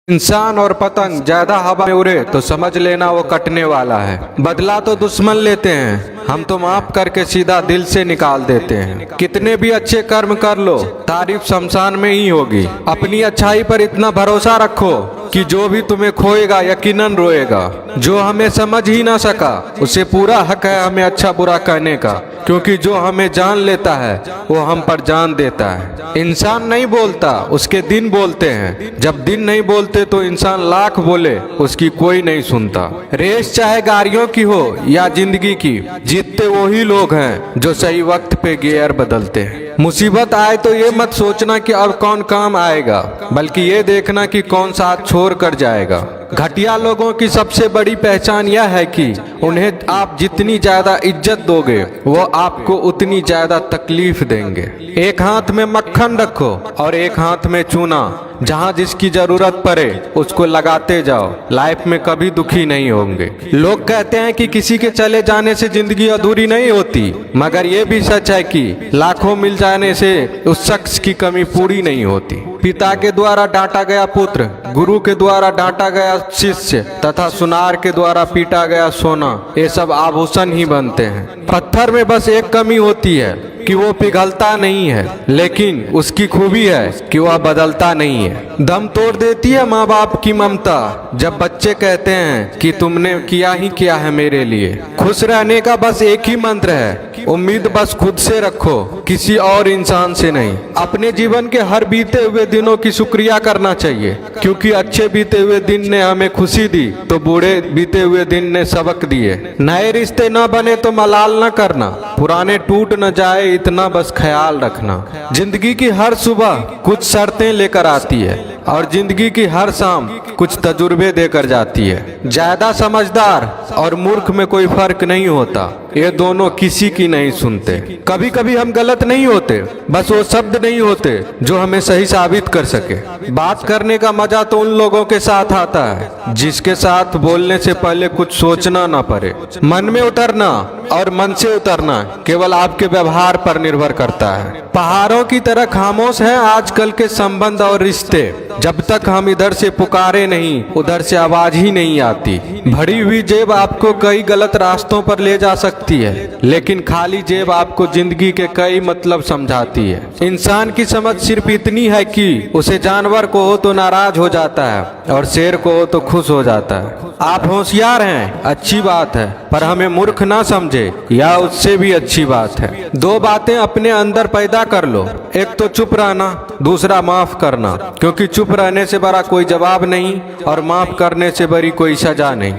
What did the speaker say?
इंसान और पतंग ज्यादा हवा में उड़े तो समझ लेना वो कटने वाला है। बदला तो दुश्मन लेते हैं, हम तो माफ करके सीधा दिल से निकाल देते हैं। कितने भी अच्छे कर्म कर लो, तारीफ शमशान में ही होगी। अपनी अच्छाई पर इतना भरोसा रखो कि जो भी तुम्हें खोएगा यकीनन रोएगा। जो हमें समझ ही ना सका उसे पूरा हक है हमें अच्छा बुरा कहने का, क्योंकि जो हमें जान लेता है वो हम पर जान देता है। इंसान नहीं बोलता, उसके दिन बोलते हैं। जब दिन नहीं बोलते तो इंसान लाख बोले उसकी कोई नहीं सुनता। रेस चाहे गाड़ियों की हो या जिंदगी की, जीतते वही लोग हैं जो सही वक्त पे गियर बदलते हैं। मुसीबत आए तो ये मत सोचना कि अब कौन काम आएगा, बल्कि ये देखना कि कौन साथ छोड़ कर जाएगा। घटिया लोगों की सबसे बड़ी पहचान यह है कि उन्हें आप जितनी ज्यादा इज्जत दोगे वो आपको उतनी ज्यादा तकलीफ देंगे। एक हाथ में मक्खन रखो और एक हाथ में चूना, जहाँ जिसकी जरूरत पड़े उसको लगाते जाओ। लाइफ में कभी दुखी नहीं होंगे। लोग कहते हैं कि किसी के चले जाने से जिंदगी अधूरी नहीं होती, मगर ये भी सच है कि लाखों मिल जाने से उस शख्स की कमी पूरी नहीं होती। पिता के द्वारा डांटा गया पुत्र, गुरु के द्वारा डांटा गया शिष्य तथा सुनार के द्वारा पीटा गया सोना, ये सब आभूषण ही बनते हैं। पत्थर में बस एक कमी होती है कि वो पिघलता नहीं है, लेकिन उसकी खूबी है कि वह बदलता नहीं है। दम तोड़ देती है माँ बाप की ममता जब बच्चे कहते हैं कि तुमने किया ही क्या है मेरे लिए। खुश रहने का बस एक ही मंत्र है, उम्मीद बस खुद से रखो, किसी और इंसान से नहीं। अपने जीवन के हर बीते हुए दिनों की शुक्रिया करना चाहिए, क्योंकि अच्छे बीते हुए दिन ने हमें खुशी दी तो बूढ़े बीते हुए दिन ने सबक दिए। नए रिश्ते न बने तो मलाल न करना, पुराने टूट न जाए इतना बस ख्याल रखना। जिंदगी की हर सुबह कुछ शर्तें लेकर आती है और जिंदगी की हर शाम कुछ तजुर्बे देकर जाती है। ज्यादा समझदार और मूर्ख में कोई फर्क नहीं होता, ये दोनों किसी की नहीं सुनते। कभी कभी हम गलत नहीं होते, बस वो शब्द नहीं होते जो हमें सही साबित कर सके। बात करने का मजा तो उन लोगों के साथ आता है जिसके साथ बोलने से पहले कुछ सोचना ना पड़े। मन में उतरना और मन से उतरना केवल आपके व्यवहार पर निर्भर करता है। पहाड़ों की तरह खामोश हैं आजकल के संबंध और रिश्ते। जब तक हम इधर से पुकारे नहीं उधर से आवाज ही नहीं आती। भरी हुई जेब आपको कई गलत रास्तों पर ले जा सकती है, लेकिन खाली जेब आपको जिंदगी के कई मतलब समझाती है। इंसान की समझ सिर्फ इतनी है कि उसे जानवर को हो तो नाराज हो जाता है और शेर को हो तो खुश हो जाता है। आप होशियार हैं, अच्छी बात है, पर हमें मूर्ख ना समझे या उससे भी अच्छी बात है। दो बातें अपने अंदर पैदा कर लो, एक तो चुप रहना, दूसरा माफ करना, क्योंकि चुप रहने से बड़ा कोई जवाब नहीं और माफ करने से बड़ी कोई सजा नहीं।